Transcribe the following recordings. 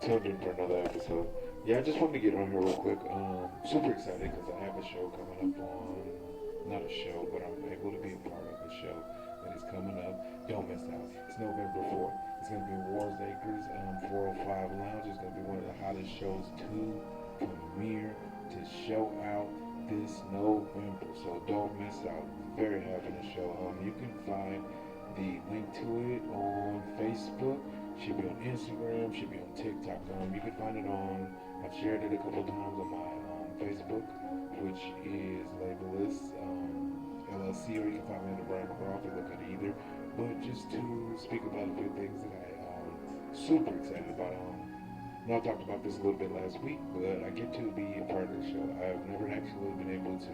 tuned in for another episode. Yeah, I just wanted to get on here real quick. Super excited because I have a show coming up on, not a show, but I'm able to be a part of the show that is coming up. Don't miss out. It's November 4th. It's going to be Wars Acres 405 Lounge. It's going to be one of the hottest shows to premiere, to show out this November. So don't miss out. Very happy to show. You can find the link to it on Facebook. Should be on Instagram. Should be on TikTok. You can find it on. I've shared it a couple times on my Facebook, which is Labelist LLC, or you can find me under Brian McGraw if you look at either. But just to speak about a few things that I super excited about. I know I talked about this a little bit last week, but I get to be a part of the show. I've never actually been able to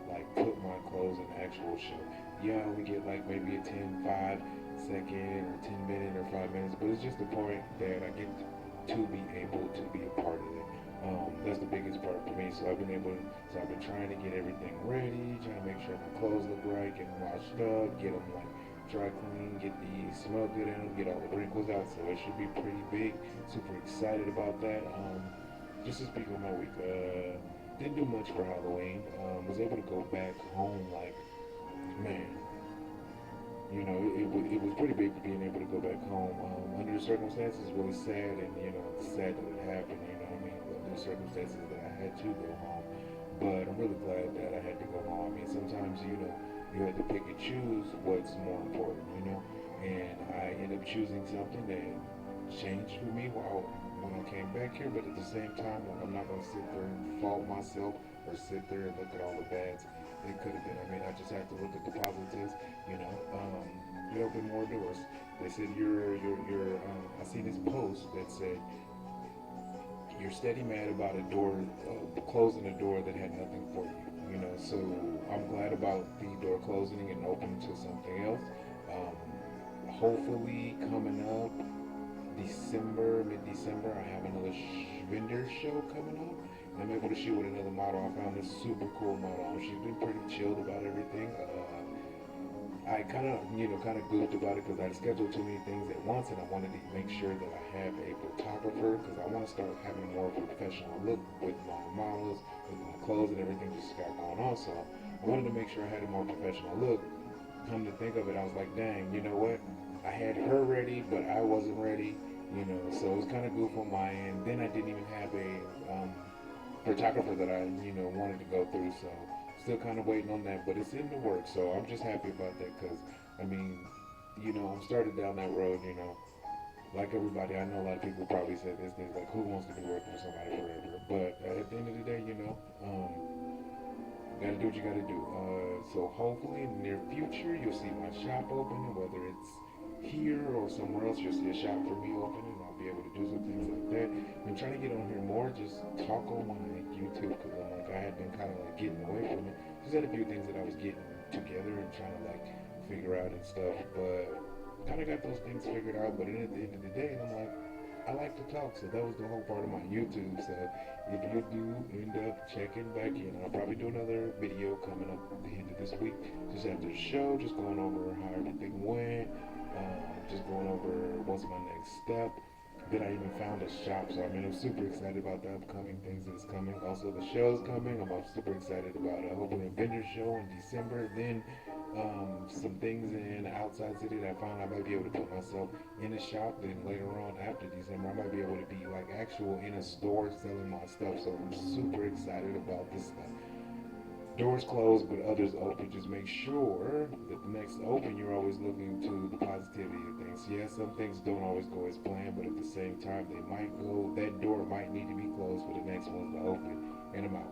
like put my clothes in the actual show. Yeah, we get like maybe a 10, 5 second or 10 minute or 5 minutes, but it's just the point that I get to be able to be a part of it. That's the biggest part for me. So I've been trying to get everything ready, trying to make sure my clothes look right, get them washed up, get them like dry clean, get the smell good in them, get all the wrinkles out. So it should be pretty big. Super excited about that. Just to speak on my week, didn't do much for Halloween. Was able to go back home like, man, it was pretty big being able to go back home. Under the circumstances, really sad, and it's sad that it happened. Under the circumstances that I had to go home, but I'm really glad that I had to go home. I mean, sometimes you have to pick and choose what's more important, and I ended up choosing something that changed for me when I came back here. But at the same time, like, I'm not gonna sit there and fault myself or sit there and look at all the bads it could have been. I mean, I just have to look at the positives. You open more doors. They said I see this post that said you're steady mad about a door closing a door that had nothing for you. So I'm glad about the door closing and opening to something else. Hopefully coming up mid-December, I have another vendor show coming up. And I'm able to shoot with another model. I found this super cool model. She's been pretty chilled about everything. I kind of goofed about it because I scheduled too many things at once, and I wanted to make sure that I have a photographer because I want to start having more of a professional look with my models, with my clothes and everything just got going on. So I wanted to make sure I had a more professional look. Come to think of it, I was like, dang, you know what? I had her ready, but I wasn't ready. So it was kind of goof on my end. Then I didn't even have a photographer that I wanted to go through. So still kind of waiting on that, but it's in the works. So I'm just happy about that because I mean, I'm started down that road. Like everybody, I know a lot of people probably say this thing like, who wants to be working for somebody forever? But at the end of the day, gotta do what you gotta do. So hopefully in the near future, you'll see my shop opening, whether it's here or somewhere else, you'll see a shop for me opening. I'll be able to do some things like that. I'm trying to get on here more, just talk on my YouTube because I had been kind of like getting away from it. Just had a few things that I was getting together and trying to like figure out and stuff, but kind of got those things figured out. But then at the end of the day, I'm like, I like to talk, so that was the whole part of my YouTube. So if you do end up checking back in, I'll probably do another video coming up at the end of this week, just after the show, just going over how everything went. Just going over what's my next step. Then I even found a shop, so I'm super excited about the upcoming things that's coming. Also, the show's coming. I'm super excited about hopefully a vendor show in December. Then some things in the outside city that I found I might be able to put myself in a shop. Then later on after December, I might be able to be like actual in a store selling my stuff. So I'm super excited about this stuff. Doors closed but others open. Just make sure that the next open you're always looking to the positivity of things. Yeah, some things don't always go as planned, but at the same time that door might need to be closed for the next one to open. And I'm out.